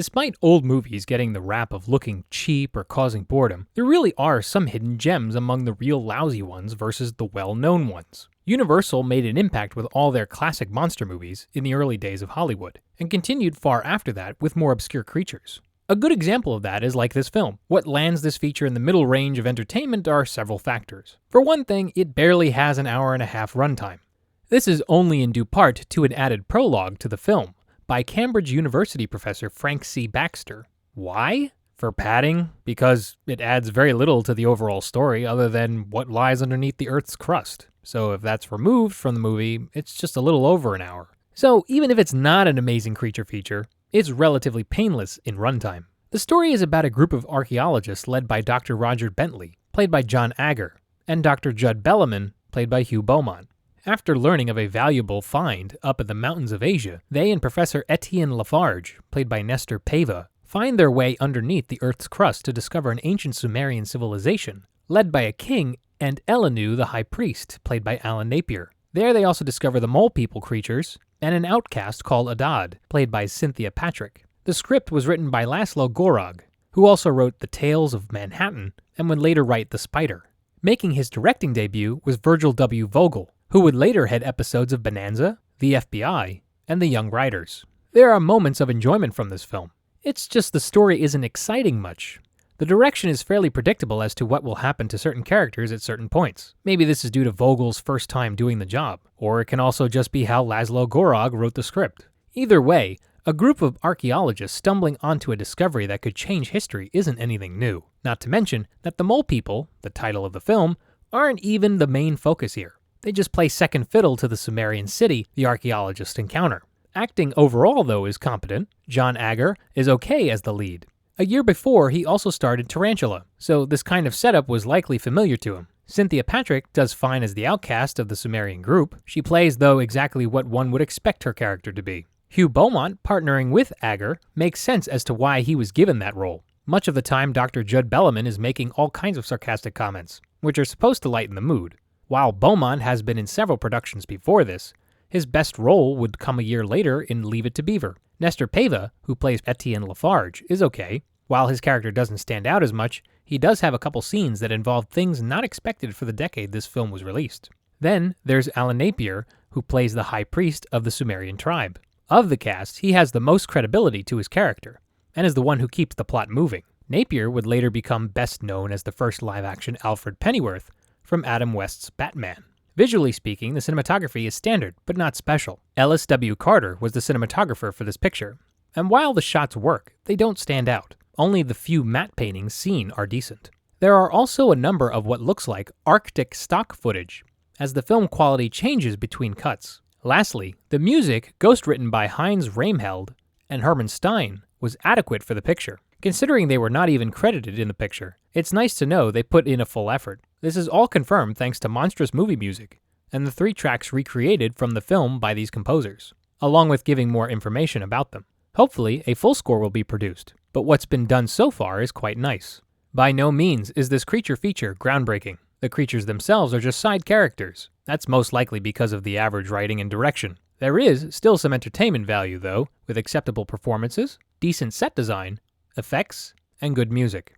Despite old movies getting the rap of looking cheap or causing boredom, there really are some hidden gems among the real lousy ones versus the well-known ones. Universal made an impact with all their classic monster movies in the early days of Hollywood, and continued far after that with more obscure creatures. A good example of that is like this film. What lands this feature in the middle range of entertainment are several factors. For one thing, it barely has an hour-and-a-half runtime. This is only in due part to an added prologue to the film by Cambridge University professor Frank C. Baxter. Why? For padding? Because it adds very little to the overall story other than what lies underneath the Earth's crust. So if that's removed from the movie, it's just a little over an hour. So even if it's not an amazing creature feature, it's relatively painless in runtime. The story is about a group of archaeologists led by Dr. Roger Bentley, played by John Agar, and Dr. Judd Belliman, played by Hugh Beaumont. After learning of a valuable find up in the mountains of Asia, they and Professor Etienne Lafarge, played by Nestor Paiva, find their way underneath the Earth's crust to discover an ancient Sumerian civilization, led by a king and Elenu the High Priest, played by Alan Napier. There they also discover the Mole People creatures, and an outcast called Adad, played by Cynthia Patrick. The script was written by Laszlo Gorog, who also wrote The Tales of Manhattan and would later write The Spider. Making his directing debut was Virgil W. Vogel, who would later head episodes of Bonanza, The FBI, and The Young Riders. There are moments of enjoyment from this film. It's just the story isn't exciting much. The direction is fairly predictable as to what will happen to certain characters at certain points. Maybe this is due to Vogel's first time doing the job, or it can also just be how Laszlo Gorog wrote the script. Either way, a group of archaeologists stumbling onto a discovery that could change history isn't anything new. Not to mention that the Mole People, the title of the film, aren't even the main focus here. They just play second fiddle to the Sumerian city the archaeologists encounter. Acting overall, though, is competent. John Agar is okay as the lead. A year before, he also starred in Tarantula, so this kind of setup was likely familiar to him. Cynthia Patrick does fine as the outcast of the Sumerian group. She plays, though, exactly what one would expect her character to be. Hugh Beaumont, partnering with Agar, makes sense as to why he was given that role. Much of the time, Dr. Judd Belliman is making all kinds of sarcastic comments, which are supposed to lighten the mood. While Beaumont has been in several productions before this, his best role would come a year later in Leave It to Beaver. Nestor Paiva, who plays Etienne Lafarge, is okay. While his character doesn't stand out as much, he does have a couple scenes that involve things not expected for the decade this film was released. Then there's Alan Napier, who plays the High Priest of the Sumerian tribe. Of the cast, he has the most credibility to his character, and is the one who keeps the plot moving. Napier would later become best known as the first live-action Alfred Pennyworth from Adam West's Batman. Visually speaking, the cinematography is standard, but not special. Ellis W. Carter was the cinematographer for this picture, and while the shots work, they don't stand out. Only the few matte paintings seen are decent. There are also a number of what looks like Arctic stock footage, as the film quality changes between cuts. Lastly, the music, ghostwritten by Heinz Reimheld and Herman Stein, was adequate for the picture. Considering they were not even credited in the picture, it's nice to know they put in a full effort. This is all confirmed thanks to Monstrous movie music, and the 3 tracks recreated from the film by these composers, along with giving more information about them. Hopefully, a full score will be produced, but what's been done so far is quite nice. By no means is this creature feature groundbreaking. The creatures themselves are just side characters. That's most likely because of the average writing and direction. There is still some entertainment value, though, with acceptable performances, decent set design, effects, and good music.